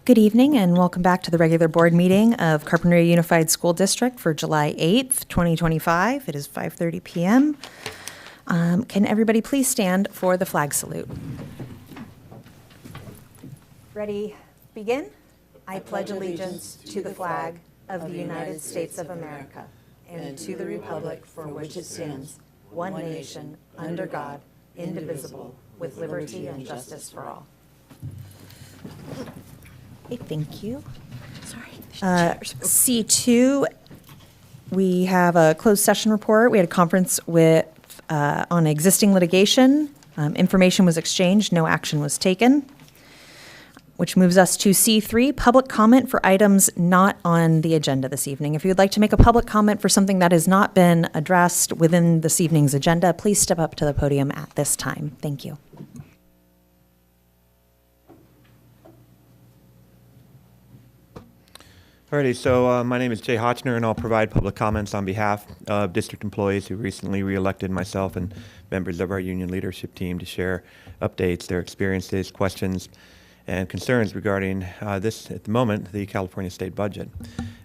Good evening and welcome back to the regular board meeting of Carpinteria Unified School District for July 8th, 2025. It is 5:30 p.m. Can everybody please stand for the flag salute? Ready, begin? I pledge allegiance to the flag of the United States of America and to the republic for which it stands, one nation, under God, indivisible, with liberty and justice for all. Okay, thank you. Sorry. C2, we have a closed session report. We had a conference with on existing litigation. Information was exchanged, no action was taken, which moves us to C3, public comment for items not on the agenda this evening. If you would like to make a public comment for something that has not been addressed within this evening's agenda, please step up to the podium at this time. Thank you. Alrighty, so my name is Jay Hotchner, and I'll provide public comments on behalf of district employees who recently reelected myself and members of our union leadership team to share updates, their experiences, questions, and concerns regarding this, at the moment, the California state budget.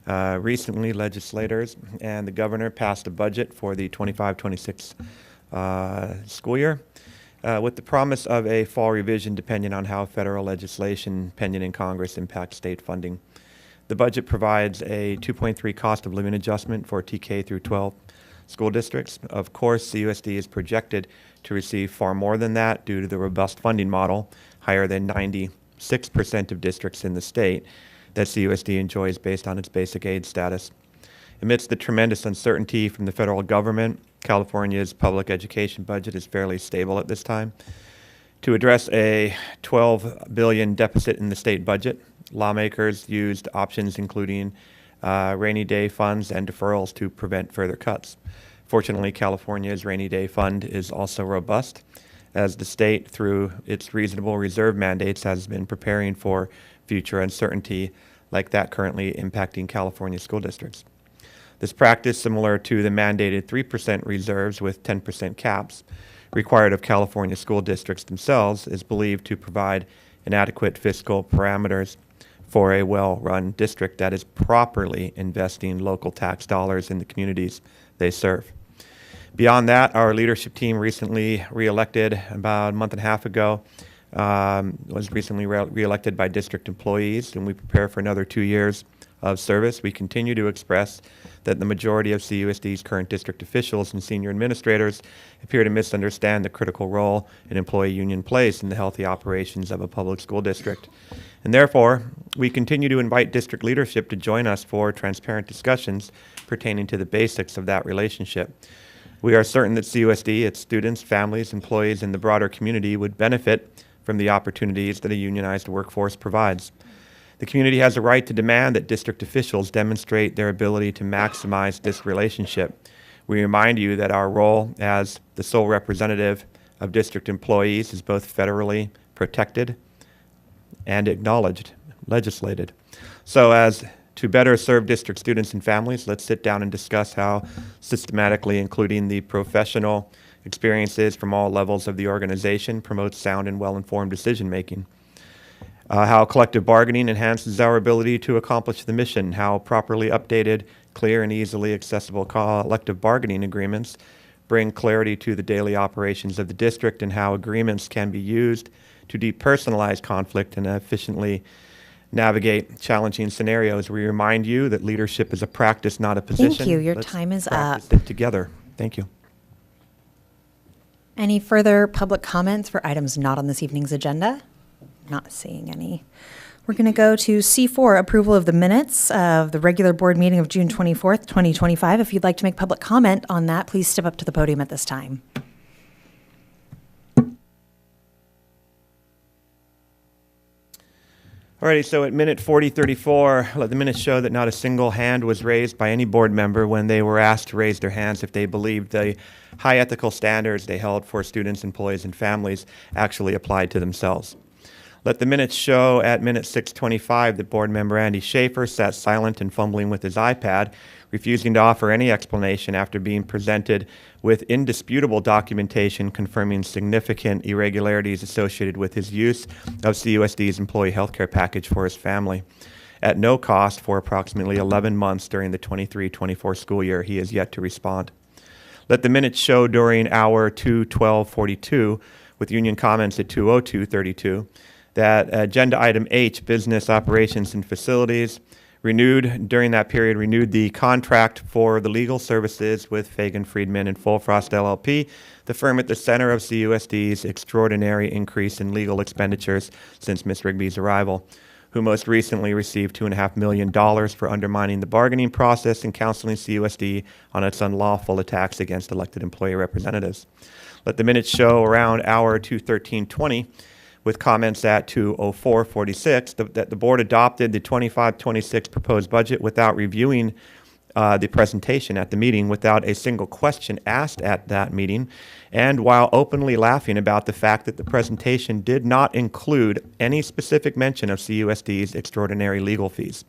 Recently, legislators and the governor passed a budget for the 25-26 school year with the promise of a fall revision depending on how federal legislation pending in Congress impacts state funding. The budget provides a 2.3 cost of living adjustment for TK through 12 school districts. Of course, CUSD is projected to receive far more than that due to the robust funding model, higher than 96% of districts in the state that CUSD enjoys based on its basic aid status. Amidst the tremendous uncertainty from the federal government, California's public education budget is fairly stable at this time. To address a $12 billion deficit in the state budget, lawmakers used options including rainy day funds and deferrals to prevent further cuts. Fortunately, California's rainy day fund is also robust, as the state, through its reasonable reserve mandates, has been preparing for future uncertainty like that currently impacting California school districts. This practice, similar to the mandated 3% reserves with 10% caps required of California school districts themselves, is believed to provide inadequate fiscal parameters for a well-run district that is properly investing local tax dollars in the communities they serve. Beyond that, our leadership team recently reelected about a month and a half ago, was recently reelected by district employees, and we prepare for another 2 years of service. We continue to express that the majority of CUSD's current district officials and senior administrators appear to misunderstand the critical role an employee union plays in the healthy operations of a public school district. And therefore, we continue to invite district leadership to join us for transparent discussions pertaining to the basics of that relationship. We are certain that CUSD, its students, families, employees, and the broader community would benefit from the opportunities that a unionized workforce provides. The community has a right to demand that district officials demonstrate their ability to maximize this relationship. We remind you that our role as the sole representative of district employees is both federally protected and acknowledged, legislated. So as to better serve district students and families, let's sit down and discuss how systematically including the professional experiences from all levels of the organization promotes sound and well-informed decision-making. How collective bargaining enhances our ability to accomplish the mission, how properly updated, clear, and easily accessible collective bargaining agreements bring clarity to the daily operations of the district, and how agreements can be used to depersonalize conflict and efficiently navigate challenging scenarios. We remind you that leadership is a practice, not a position. Thank you. Your time is up. Practice it together. Thank you. Any further public comments for items not on this evening's agenda? Not seeing any. We're going to go to C4, approval of the minutes of the regular board meeting of June 24th, 2025. If you'd like to make public comment on that, please step up to the podium at this time. Alrighty, so at minute 4034, let the minutes show that not a single hand was raised by any board member when they were asked to raise their hands if they believed the high ethical standards they held for students, employees, and families actually applied to themselves. Let the minutes show at minute 625 that board member Andy Schaefer sat silent and fumbling with his iPad, refusing to offer any explanation after being presented with indisputable documentation confirming significant irregularities associated with his use of CUSD's employee health care package for his family. At no cost for approximately 11 months during the 23-24 school year, he is yet to respond. Let the minutes show during hour 2:12:42, with union comments at 2:02:32, that agenda item H, business operations and facilities, during that period, renewed the contract for the legal services with Fagan, Friedman, and Fullfrost LLP, the firm at the center of CUSD's extraordinary increase in legal expenditures since Ms. Rigby's arrival, who most recently received $2.5 million for undermining the bargaining process and counseling CUSD on its unlawful attacks against elected employee representatives. Let the minutes show around hour 2:13:20, with comments at 2:04:46, that the board adopted the 25-26 proposed budget without reviewing the presentation at the meeting, without a single question asked at that meeting, and while openly laughing about the fact that the presentation did not include any specific mention of CUSD's extraordinary legal fees.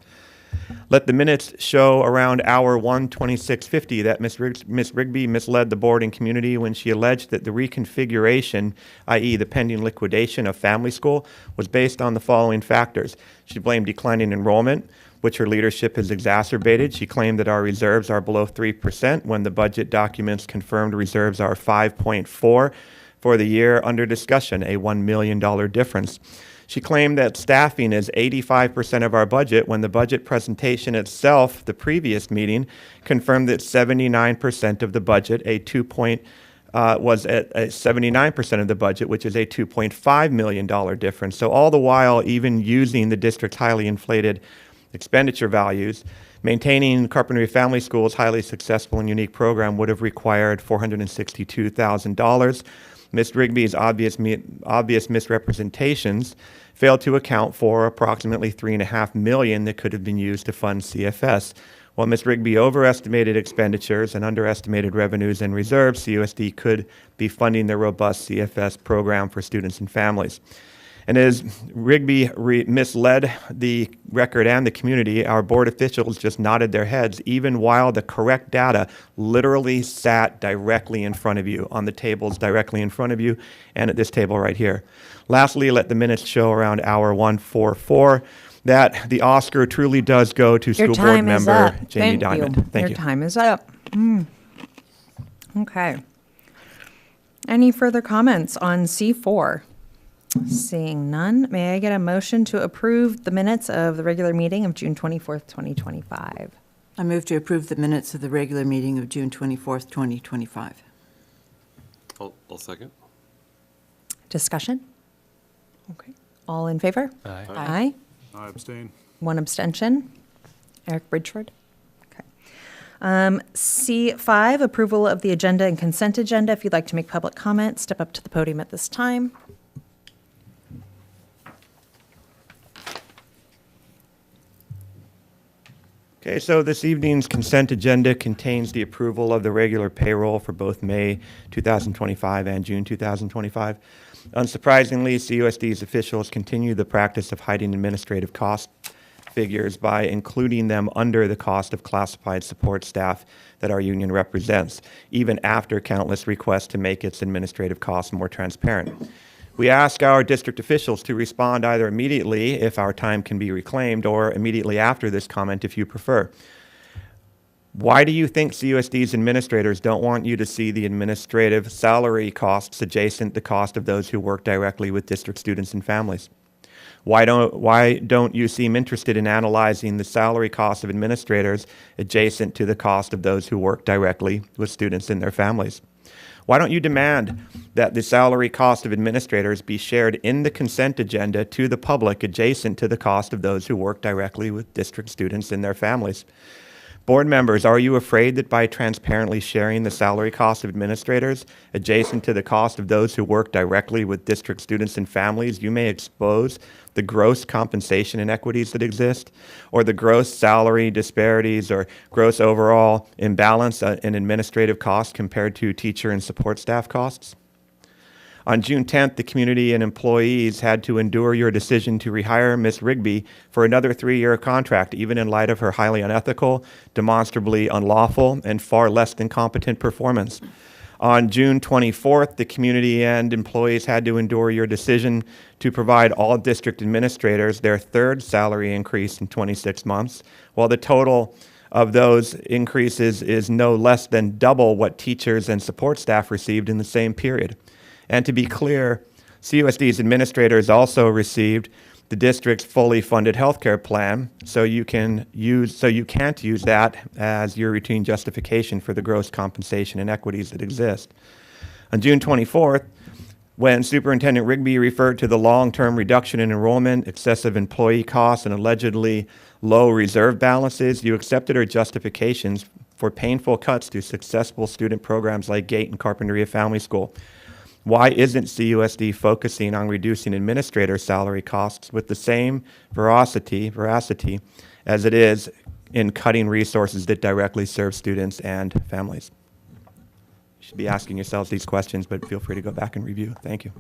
Let the minutes show around hour 1:26:50 that Ms. Rigby misled the board and community when she alleged that the reconfiguration, i.e. the pending liquidation of family school, was based on the following factors. She blamed declining enrollment, which her leadership has exacerbated. She claimed that our reserves are below 3% when the budget documents confirmed reserves are 5.4 for the year under discussion, a $1 million difference. She claimed that staffing is 85% of our budget when the budget presentation itself, the previous meeting, confirmed that 79% of the budget, was at 79% of the budget, which is a $2.5 million difference. So all the while, even using the district's highly inflated expenditure values, maintaining Carpinteria Family School's highly successful and unique program would have required $462,000. Ms. Rigby's obvious misrepresentations failed to account for approximately $3.5 million that could have been used to fund CFS. While Ms. Rigby overestimated expenditures and underestimated revenues and reserves, CUSD could be funding the robust CFS program for students and families. And as Rigby misled the record and the community, our board officials just nodded their heads, even while the correct data literally sat directly in front of you, on the tables directly in front of you, and at this table right here. Lastly, let the minutes show around hour 1:44 that the Oscar truly does go to school board member Jamie Diamond. Thank you. Your time is up. Okay. Any further comments on C4? Seeing none, may I get a motion to approve the minutes of the regular meeting of June 24th, 2025? I move to approve the minutes of the regular meeting of June 24th, 2025. I'll second. Discussion? Okay. All in favor? Aye. Aye. I abstain. One abstention. Eric Bridgeford? Okay. C5, approval of the agenda and consent agenda. If you'd like to make public comment, step up to the podium at this time. Okay, so this evening's consent agenda contains the approval of the regular payroll for both May 2025 and June 2025. Unsurprisingly, CUSD's officials continue the practice of hiding administrative cost figures by including them under the cost of classified support staff that our union represents, even after countless requests to make its administrative costs more transparent. We ask our district officials to respond either immediately if our time can be reclaimed or immediately after this comment if you prefer. Why do you think CUSD's administrators don't want you to see the administrative salary costs adjacent the cost of those who work directly with district students and families? Why don't you seem interested in analyzing the salary costs of administrators adjacent to the cost of those who work directly with students and their families? Why don't you demand that the salary cost of administrators be shared in the consent agenda to the public adjacent to the cost of those who work directly with district students and their families? Board members, are you afraid that by transparently sharing the salary cost of administrators adjacent to the cost of those who work directly with district students and families, you may expose the gross compensation inequities that exist, or the gross salary disparities or gross overall imbalance in administrative costs compared to teacher and support staff costs? On June 10th, the community and employees had to endure your decision to rehire Ms. Rigby for another 3-year contract, even in light of her highly unethical, demonstrably unlawful, and far less than competent performance. On June 24th, the community and employees had to endure your decision to provide all district administrators their third salary increase in 26 months, while the total of those increases is no less than double what teachers and support staff received in the same period. And to be clear, CUSD's administrators also received the district's fully funded healthcare plan, so you can't use that as your routine justification for the gross compensation inequities that exist. On June 24th, when Superintendent Rigby referred to the long-term reduction in enrollment, excessive employee costs, and allegedly low reserve balances, you accepted her justifications for painful cuts to successful student programs like GATE and Carpinteria Family School. Why isn't CUSD focusing on reducing administrator salary costs with the same veracity as it is in cutting resources that directly serve students and families? You should be asking yourselves these questions, but feel free to go back and review. Thank you.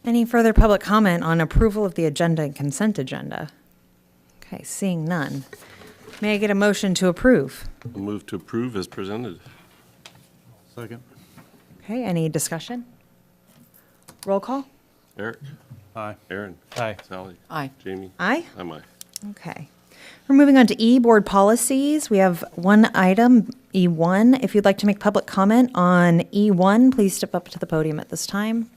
Any further public comment on approval of the agenda and consent agenda? Okay, seeing none. May I get a motion to approve? I'll move to approve as presented. Second. Okay, any discussion? Roll call? Eric? Aye. Aaron? Aye. Sally? Aye. Jamie? Aye. I'm aye. Okay. We're moving on to E, board policies. We have one item, E1. If you'd like to make public comment on E1, please step up to the podium at this time.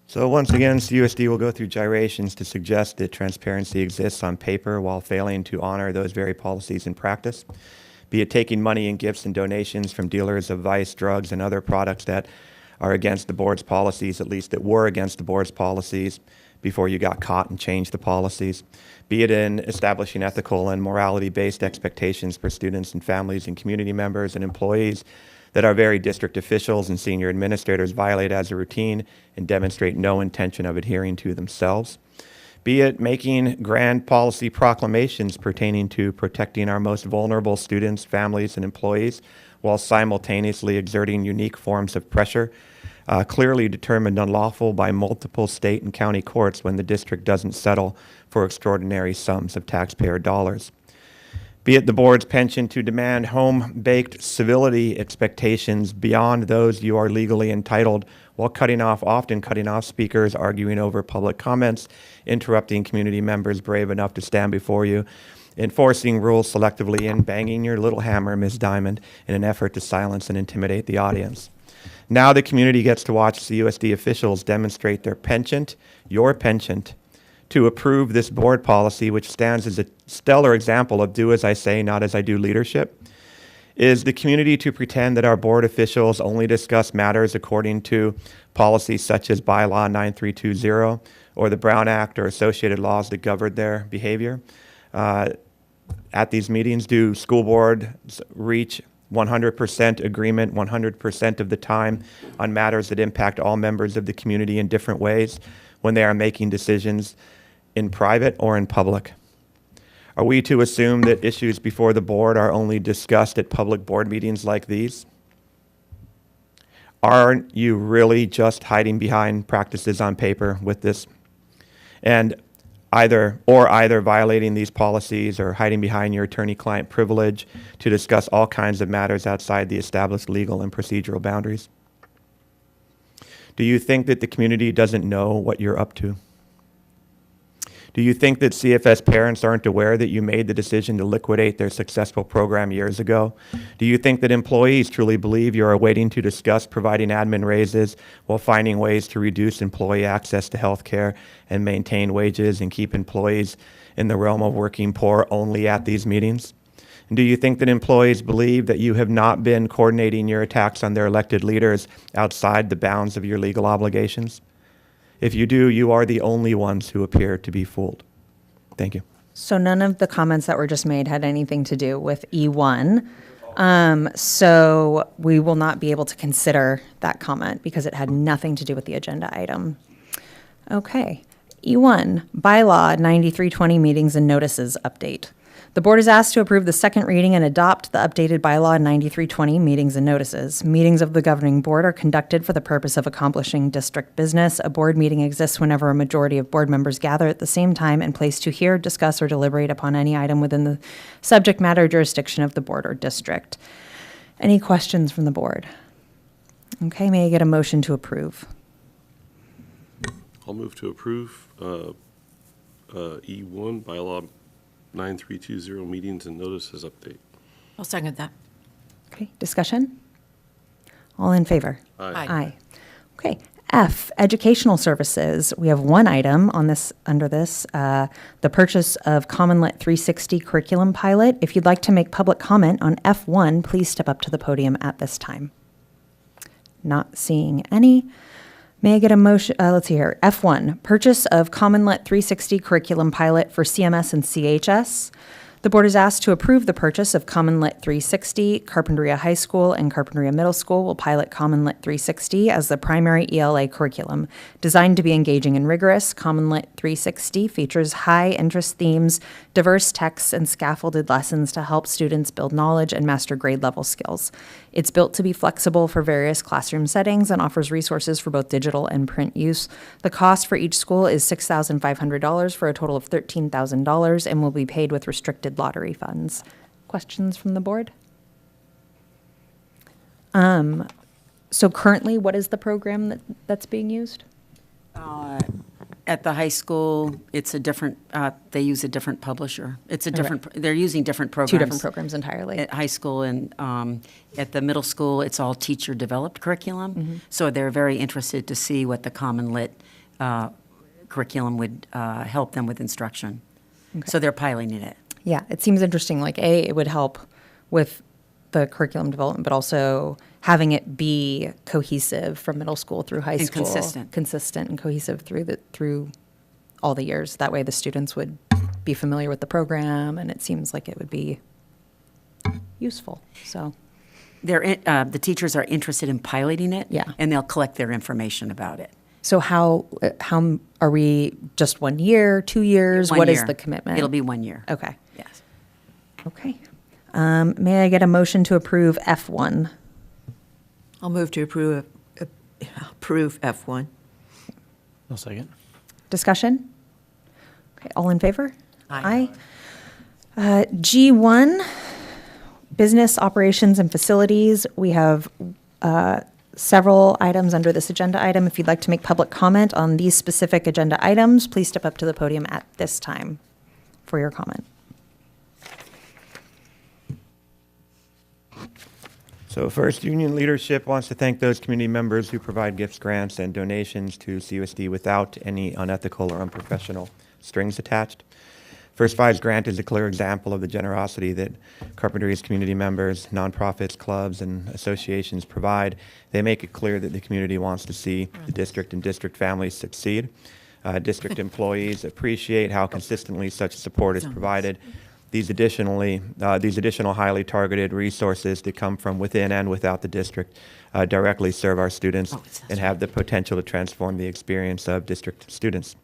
So once again, CUSD will go through gyrations to suggest that transparency exists on paper while failing to honor those very policies in practice, be it taking money and gifts and donations from dealers of vice, drugs, and other products that are against the board's policies, at least that were against the board's policies before you got caught and changed the policies, be it in establishing ethical and morality-based expectations for students and families and community members and employees that our very district officials and senior administrators violate as a routine and demonstrate no intention of adhering to themselves, be it making grand policy proclamations pertaining to protecting our most vulnerable students, families, and employees while simultaneously exerting unique forms of pressure, clearly determined unlawful by multiple state and county courts when the district doesn't settle for extraordinary sums of taxpayer dollars. Be it the board's penchant to demand home-baked civility expectations beyond those you are legally entitled while often cutting off speakers, arguing over public comments, interrupting community members brave enough to stand before you, enforcing rules selectively, and banging your little hammer, Ms. Diamond, in an effort to silence and intimidate the audience. Now the community gets to watch CUSD officials demonstrate their penchant, your penchant, to approve this board policy, which stands as a stellar example of do as I say, not as I do leadership. Is the community to pretend that our board officials only discuss matters according to policies such as Bylaw 9320 or the Brown Act or associated laws that govern their behavior? At these meetings, do school boards reach 100% agreement 100% of the time on matters that impact all members of the community in different ways when they are making decisions in private or in public? Are we to assume that issues before the board are only discussed at public board meetings like these? Aren't you really just hiding behind practices on paper with this? And either violating these policies or hiding behind your attorney-client privilege to discuss all kinds of matters outside the established legal and procedural boundaries? Do you think that the community doesn't know what you're up to? Do you think that CFS parents aren't aware that you made the decision to liquidate their successful program years ago? Do you think that employees truly believe you are waiting to discuss providing admin raises while finding ways to reduce employee access to health care and maintain wages and keep employees in the realm of working poor only at these meetings? And do you think that employees believe that you have not been coordinating your attacks on their elected leaders outside the bounds of your legal obligations? If you do, you are the only ones who appear to be fooled. Thank you. So none of the comments that were just made had anything to do with E1. So we will not be able to consider that comment because it had nothing to do with the agenda item. Okay. E1, bylaw 9320 meetings and notices update. The board is asked to approve the second reading and adopt the updated bylaw 9320 meetings and notices. Meetings of the governing board are conducted for the purpose of accomplishing district business. A board meeting exists whenever a majority of board members gather at the same time and place to hear, discuss, or deliberate upon any item within the subject matter jurisdiction of the board or district. Any questions from the board? Okay, may I get a motion to approve? I'll move to approve E1, bylaw 9320, meetings and notices update. I'll second that. Okay, discussion? All in favor? Aye. Aye. Okay. F, educational services. We have one item on this, under this, the purchase of Common Lit 360 curriculum pilot. If you'd like to make public comment on F1, please step up to the podium at this time. Not seeing any. May I get a motion? Let's see here. F1, purchase of Common Lit 360 curriculum pilot for CMS and CHS. The board is asked to approve the purchase of Common Lit 360. Carpinteria High School and Carpinteria Middle School will pilot Common Lit 360 as the primary ELA curriculum. Designed to be engaging and rigorous, Common Lit 360 features high-interest themes, diverse texts, and scaffolded lessons to help students build knowledge and master grade-level skills. It's built to be flexible for various classroom settings and offers resources for both digital and print use. The cost for each school is $6,500 for a total of $13,000 and will be paid with restricted lottery funds. Questions from the board? So currently, what is the program that's being used? At the high school, it's a different, they use a different publisher. It's a different, they're using different programs. Two different programs entirely. At high school and at the middle school, it's all teacher-developed curriculum. So they're very interested to see what the Common Lit curriculum would help them with instruction. So they're piloting it. Yeah, it seems interesting. Like, it would help with the curriculum development, but also having it be cohesive from middle school through high And school. Consistent and cohesive through all the years. That way the students would be familiar with the program, and it seems like it would be useful. So, The teachers are interested in piloting it. Yeah. And they'll collect their information about it. so how are we, just 1 year, 2 years? What is year. the commitment? It'll be 1 year. Okay. Yes. Okay. May I get a motion to approve F1? I'll move to approve F1. I'll second. Discussion? Okay, all in favor? Aye. G1, business operations and facilities. We have several items under this agenda item. If you'd like to make public comment on these specific agenda items, please step up to the podium at this time for your comment. So first, union leadership wants to thank those community members who provide gifts, grants, and donations to CUSD without any unethical or unprofessional strings attached. First Five's grant is a clear example of the generosity that Carpinteria's community members, nonprofits, clubs, and associations provide. They make it clear that the community wants to see the district and district families succeed. District employees appreciate how consistently such support is provided. These additional highly targeted resources that come from within and without the district directly serve our students and have the potential to transform the experience of district students.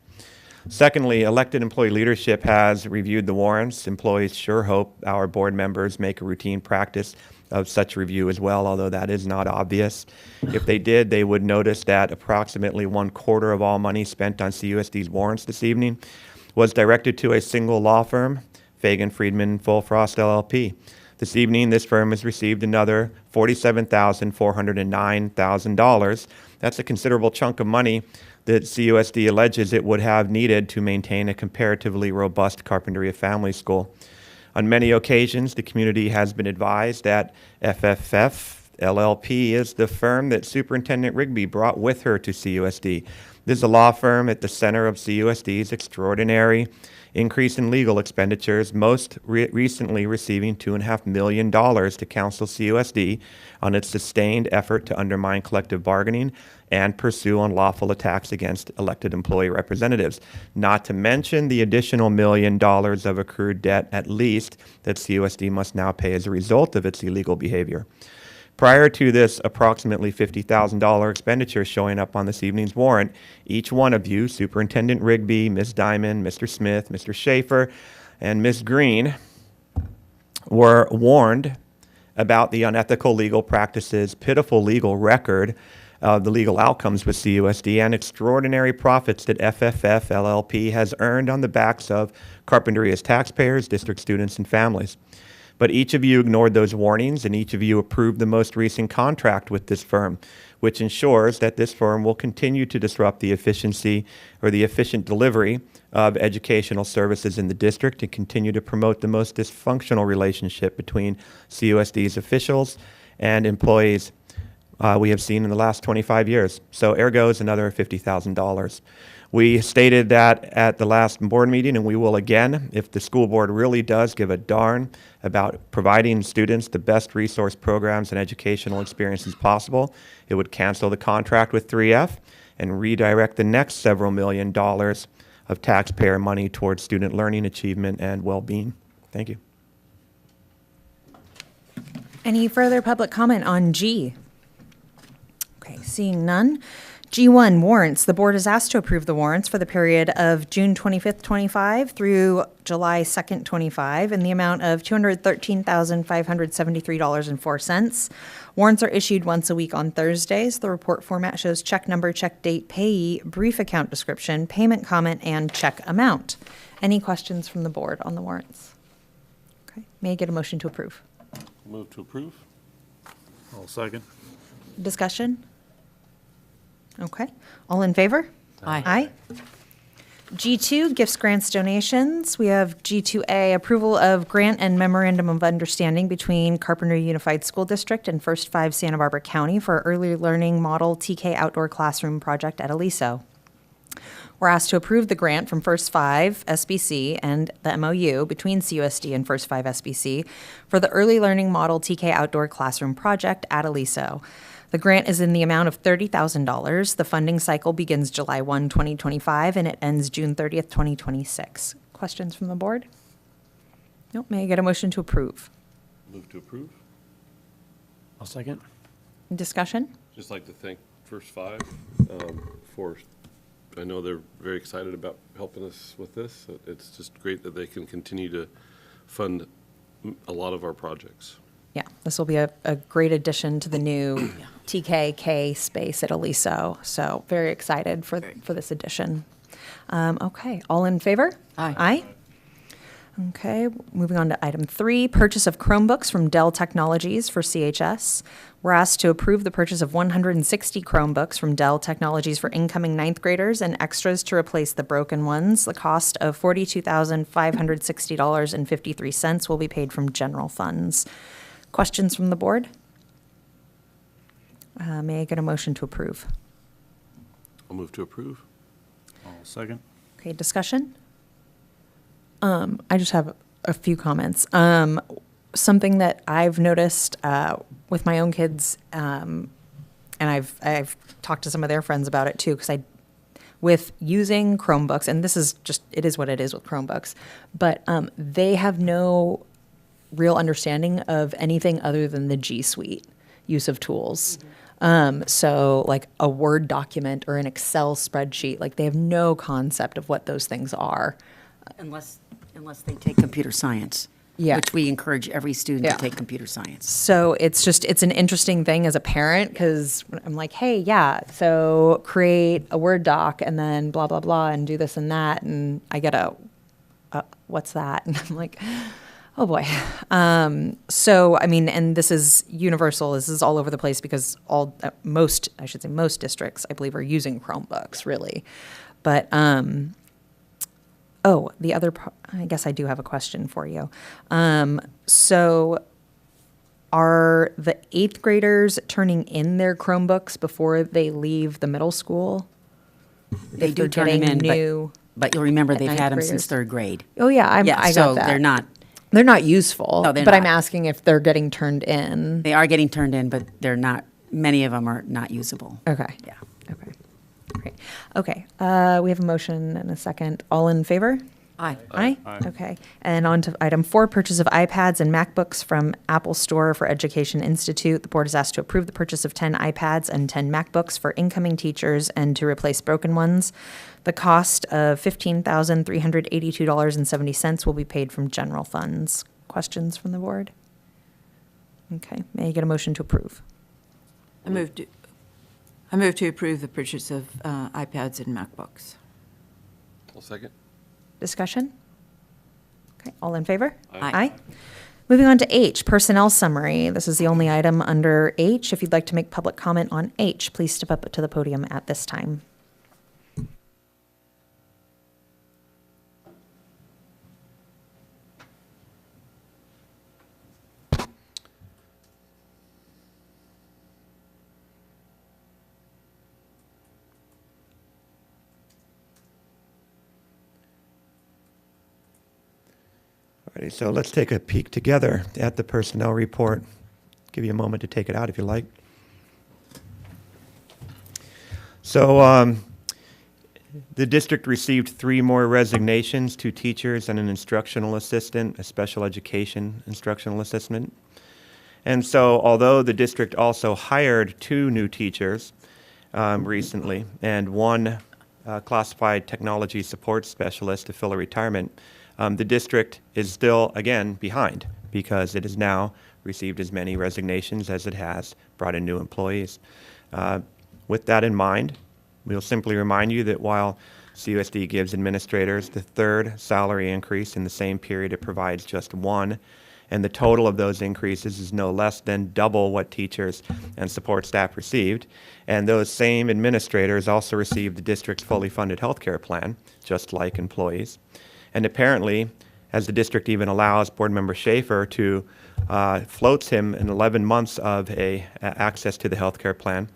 Secondly, elected employee leadership has reviewed the warrants. Employees sure hope our board members make a routine practice of such review as well, although that is not obvious. If they did, they would notice that approximately 1/4 of all money spent on CUSD's warrants this evening was directed to a single law firm, Fagan Friedman Full Frost LLP. This evening, this firm has received another $47,409,000. That's a considerable chunk of money that CUSD alleges it would have needed to maintain a comparatively robust Carpinteria family school. On many occasions, the community has been advised that FFF LLP is the firm that Superintendent Rigby brought with her to CUSD. This is a law firm at the center of CUSD's extraordinary increase in legal expenditures, most recently receiving $2.5 million to counsel CUSD on its sustained effort to undermine collective bargaining and pursue unlawful attacks against elected employee representatives, not to mention the additional $1 million of accrued debt at least that CUSD must now pay as a result of its illegal behavior. Prior to this approximately $50,000 expenditure showing up on this evening's warrant, each one of you, Superintendent Rigby, Ms. Diamond, Mr. Smith, Mr. Schaefer, and Ms. Green, were warned about the unethical legal practices, pitiful legal record, the legal outcomes with CUSD, and extraordinary profits that FFF LLP has earned on the backs of Carpinteria's taxpayers, district students, and families. But each of you ignored those warnings, and each of you approved the most recent contract with this firm, which ensures that this firm will continue to disrupt the efficiency or the efficient delivery of educational services in the district and continue to promote the most dysfunctional relationship between CUSD's officials and employees we have seen in the last 25 years. So ergo is another $50,000. We stated that at the last board meeting, and we will again, if the school board really does give a darn about providing students the best resource programs and educational experiences possible, it would cancel the contract with 3F and redirect the next several $1 million of taxpayer money towards student learning, achievement, and well-being. Thank you. Any further public comment on G? Okay, seeing none. G1, warrants. The board is asked to approve the warrants for the period of June 25th, 25 through July 2nd, 25 in the amount of $213,573.04. Warrants are issued once a week on Thursdays. The report format shows check number, check date, payee, brief account description, payment comment, and check amount. Any questions from the board on the warrants? Okay, may I get a motion to approve? Move to approve? I'll second. Discussion? Okay. All in favor? Aye. Aye. G2, gifts, grants, donations. We have G2A, approval of grant and memorandum of understanding between Carpinteria Unified School District and First 5 Santa Barbara County for early learning model TK outdoor classroom project at Aliso. We're asked to approve the grant from First 5 SBC and the MOU between CUSD and First 5 SBC for the early learning model TK outdoor classroom project at Aliso. The grant is in the amount of $30,000. The funding cycle begins July 1, 2025, and it ends June 30th, 2026. Questions from the board? Nope. May I get a motion to approve? Move to approve? I'll second. Discussion? Just like to thank First 5 for, I know they're very excited about helping us with this. It's just great that they can continue to fund a lot of our projects. Yeah, this will be a great addition to the new TKK space at Aliso. So very excited for this addition. Okay, all in favor? Aye. Aye. Okay, moving on to item 3, purchase of Chromebooks from Dell Technologies for CHS. We're asked to approve the purchase of 160 Chromebooks from Dell Technologies for incoming 9th graders and extras to replace the broken ones. The cost of $42,560.53 will be paid from general funds. Questions from the board? May I get a motion to approve? I'll move to approve? I'll second. Okay, discussion? I just have a few comments. Something that I've noticed with my own kids, and I've talked to some of their friends about it too, because with using Chromebooks, and this is just, it is what it is with Chromebooks, but they have no real understanding of anything other than the G Suite use of tools. So like a Word document or an Excel spreadsheet, like they have no concept of what those things are. Unless they take computer science. Yeah. Which we encourage every student Yeah. to take computer science. So it's an interesting thing as a parent, because I'm like, hey, yeah, so create a Word doc and then blah, blah, blah, and do this and that. And I get what's that? And I'm like, Oh, boy. So, I mean, and this is universal. This is all over the place because most districts, I believe, are using Chromebooks, really. But, I guess I do have a question for you. So are the 8th graders turning in their Chromebooks before they leave the middle school? They If do they're turn them getting in, new but you'll remember they've ninth had them graders? since 3rd grade. Oh, yeah, I Yeah, got so that. they're not useful. No, they're but I'm not. asking if they're getting turned in. They are getting turned in, but they're not, many of them are not usable. Okay. Yeah. Okay. Great. Okay. We have a motion and a second. All in favor? Aye. Aye? Aye. Okay. And on to item 4, purchase of iPads and MacBooks from Apple Store for Education Institute. The board is asked to approve the purchase of 10 iPads and 10 MacBooks for incoming teachers and to replace broken ones. The cost of $15,382.70 will be paid from general funds. Questions from the board? Okay. May I get a motion to approve? I move to approve the purchase of iPads and MacBooks. I'll second. Discussion? Okay, all in favor? Aye. Moving on to H, personnel summary. This is the only item under H. If you'd like to make public comment on H, please step up to the podium at this time. Alrighty, so let's take a peek together at the personnel report. Give you a moment to take it out if you like. So the district received 3 more resignations, 2 teachers and an instructional assistant, a special education instructional assistant. And so although the district also hired 2 new teachers recently and 1 classified technology support specialist to fill a retirement, the district is still, again, behind because it has now received as many resignations as it has brought in new employees. With that in mind, we'll simply remind you that while CUSD gives administrators the 3rd salary increase in the same period, it provides just 1, and the total of those increases is no less than double what teachers and support staff received. And those same administrators also received the district's fully funded health care plan, just like employees. And apparently, as the district even allows Board Member Schaefer to floats him in 11 months of access to the health care plan,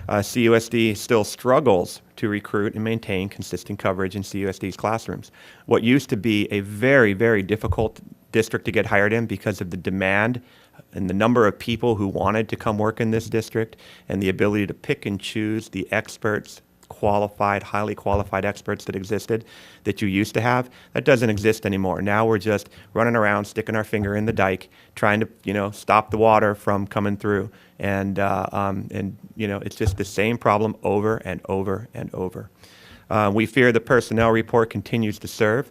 CUSD still struggles to recruit and maintain consistent coverage in CUSD's classrooms. What used to be a very, very difficult district to get hired in because of the demand and the number of people who wanted to come work in this district and the ability to pick and choose the experts, qualified, highly qualified experts that existed that you used to have, that doesn't exist anymore. Now we're just running around, sticking our finger in the dike, trying to, stop the water from coming through. And it's just the same problem over and over and over. We fear the personnel report continues to serve,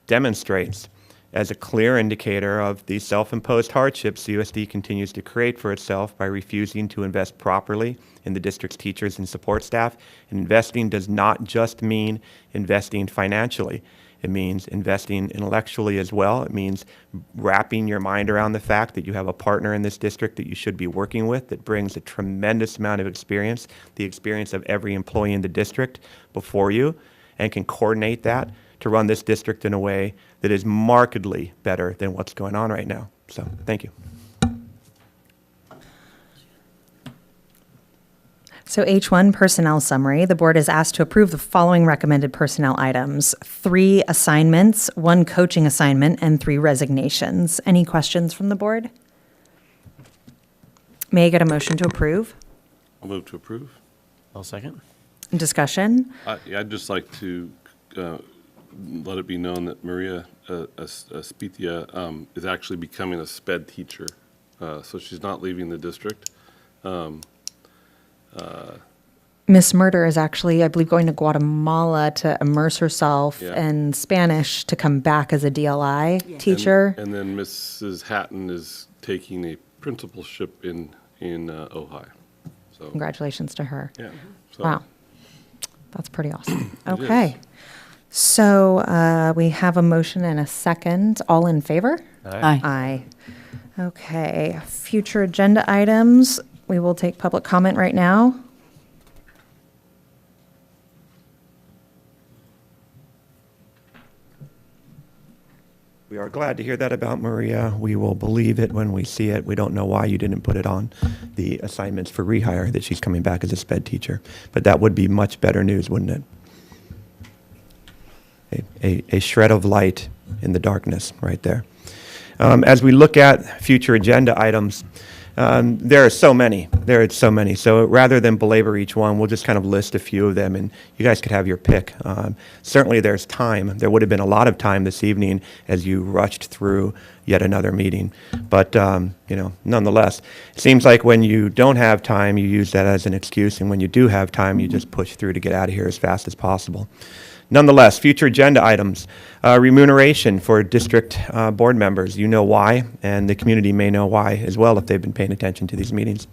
demonstrates as a clear indicator of the self-imposed hardships CUSD continues to create for itself by refusing to invest properly in the district's teachers and support staff. And investing does not just mean investing financially. It means investing intellectually as well. It means wrapping your mind around the fact that you have a partner in this district that you should be working with that brings a tremendous amount of experience, the experience of every employee in the district before you, and can coordinate that to run this district in a way that is markedly better than what's going on right now. So, thank you. So H1, personnel summary. The board is asked to approve the following recommended personnel items: 3 assignments, 1 coaching assignment, and 3 resignations. Any questions from the board? May I get a motion to approve? I'll move to approve. I'll second. Discussion? I'd just like to let it be known that Maria Aspitia is actually becoming a SPED teacher. So she's not leaving the district. Miss Murder is actually, I believe, going to Guatemala to immerse herself Yeah. in Spanish to come back as a DLI teacher. And then Mrs. Hatton is taking a principalship in Ojai. So, Congratulations to her. yeah. So Wow. That's pretty awesome. It Okay. So we have a motion and a second. All in favor? Aye. Aye. Okay, future agenda items. We will take public comment right now. We are glad to hear that about Maria. We will believe it when we see it. We don't know why you didn't put it on the assignments for rehire, that she's coming back as a sped teacher. But that would be much better news, wouldn't it? A shred of light in the darkness right there. As we look at future agenda items, there are so many. There are so many. So rather than belabor each one, we'll just kind of list a few of them, and you guys could have your pick. Certainly there's time. There would have been a lot of time this evening as you rushed through yet another meeting. But, nonetheless, it seems like when you don't have time, you use that as an excuse, and when you do have time, you just push through to get out of here as fast as possible. Nonetheless, future agenda items, remuneration for district board members. You know why, and the community may know why as well if they've been paying attention to these meetings.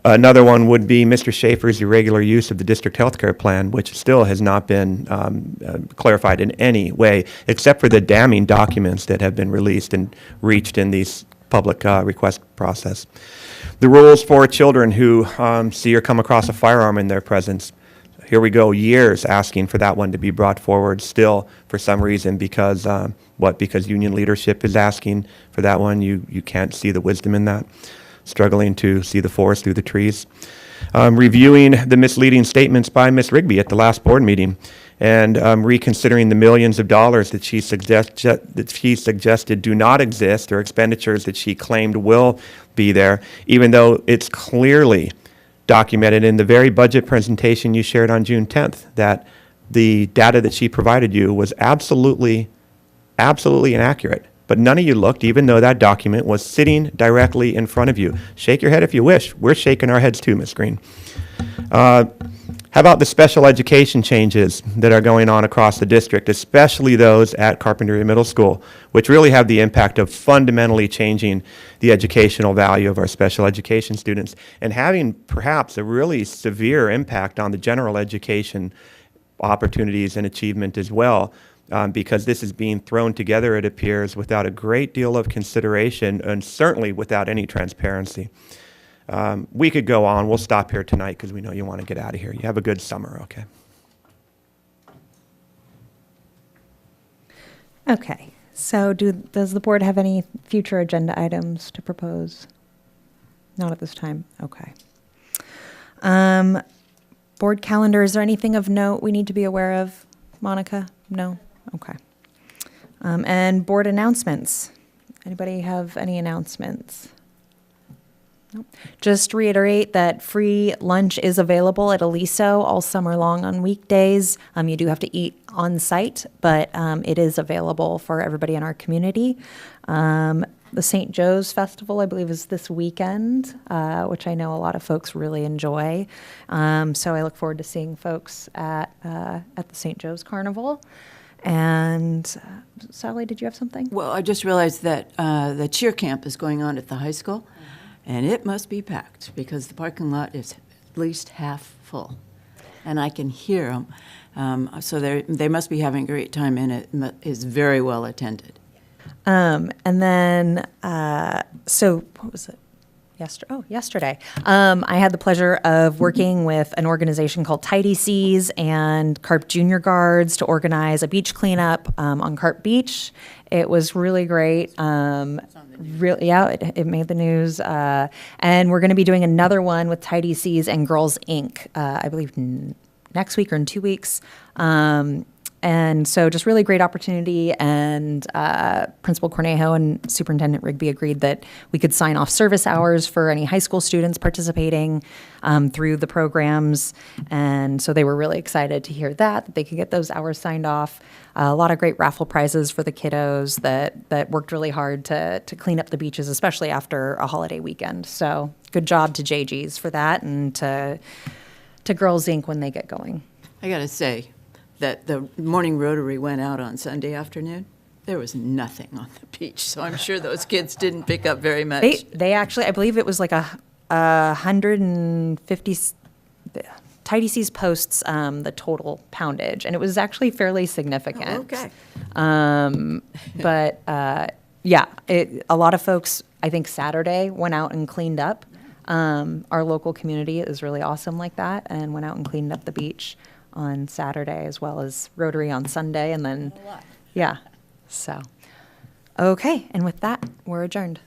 Another one would be Mr. Schaefer's irregular use of the district healthcare plan, which still has not been clarified in any way, except for the damning documents that have been released and reached in these public request process. The rules for children who see or come across a firearm in their presence. Here we go, years asking for that one to be brought forward still for some reason because, because union leadership is asking for that one. You can't see the wisdom in that. Struggling to see the forest through the trees. Reviewing the misleading statements by Ms. Rigby at the last board meeting and reconsidering the millions of dollars that she suggested do not exist, or expenditures that she claimed will be there, even though it's clearly documented in the very budget presentation you shared on June 10th that the data that she provided you was absolutely inaccurate. But none of you looked, even though that document was sitting directly in front of you. Shake your head if you wish. We're shaking our heads too, Ms. Green. How about the special education changes that are going on across the district, especially those at Carpinteria Middle School, which really have the impact of fundamentally changing the educational value of our special education students and having perhaps a really severe impact on the general education opportunities and achievement as well, because this is being thrown together, it appears, without a great deal of consideration and certainly without any transparency. We could go on. We'll stop here tonight because we know you want to get out of here. You have a good summer, okay? Okay, so does the board have any future agenda items to propose? Not at this time, okay. Board calendar, is there anything of note we need to be aware of? Monica? No? Okay. And board announcements. Anybody have any announcements? Nope. Just reiterate that free lunch is available at Aliso all summer long on weekdays. You do have to eat on site, but it is available for everybody in our community. The St. Joe's Festival, I believe, is this weekend, which I know a lot of folks really enjoy. So I look forward to seeing folks at the St. Joe's Carnival. And Sally, did you have something? Well, I just realized that the cheer camp is going on at the high school, and it must be packed because the parking lot is at least half full, and I can hear them. So they must be having a great time, and it is very well attended. And then, so what was it? Yesterday. I had the pleasure of working with an organization called Tidy Seas and Carp Junior Guards to organize a beach cleanup on Carp Beach. It was really great. It made the news. And we're going to be doing another one with Tidy Seas and Girls Inc., I believe next week or in 2 weeks. And so just really great opportunity, and Principal Cornejo and Superintendent Rigby agreed that we could sign off service hours for any high school students participating through the programs. And so they were really excited to hear that they could get those hours signed off. A lot of great raffle prizes for the kiddos that worked really hard to clean up the beaches, especially after a holiday weekend. So good job to JG's for that, and to Girls Inc. when they get going. I got to say that the morning Rotary went out on Sunday afternoon. There was nothing on the beach, so I'm sure those kids didn't pick up very much. They actually, I believe it was like 150 Tidy Seas posts the total poundage, and it was actually fairly significant. But yeah, a lot of folks, I think Saturday, went out and cleaned up. Our local community is really awesome like that, and went out and cleaned up the beach on Saturday, as well as Rotary on Sunday, and then, yeah, so. Okay, and with that, we're adjourned.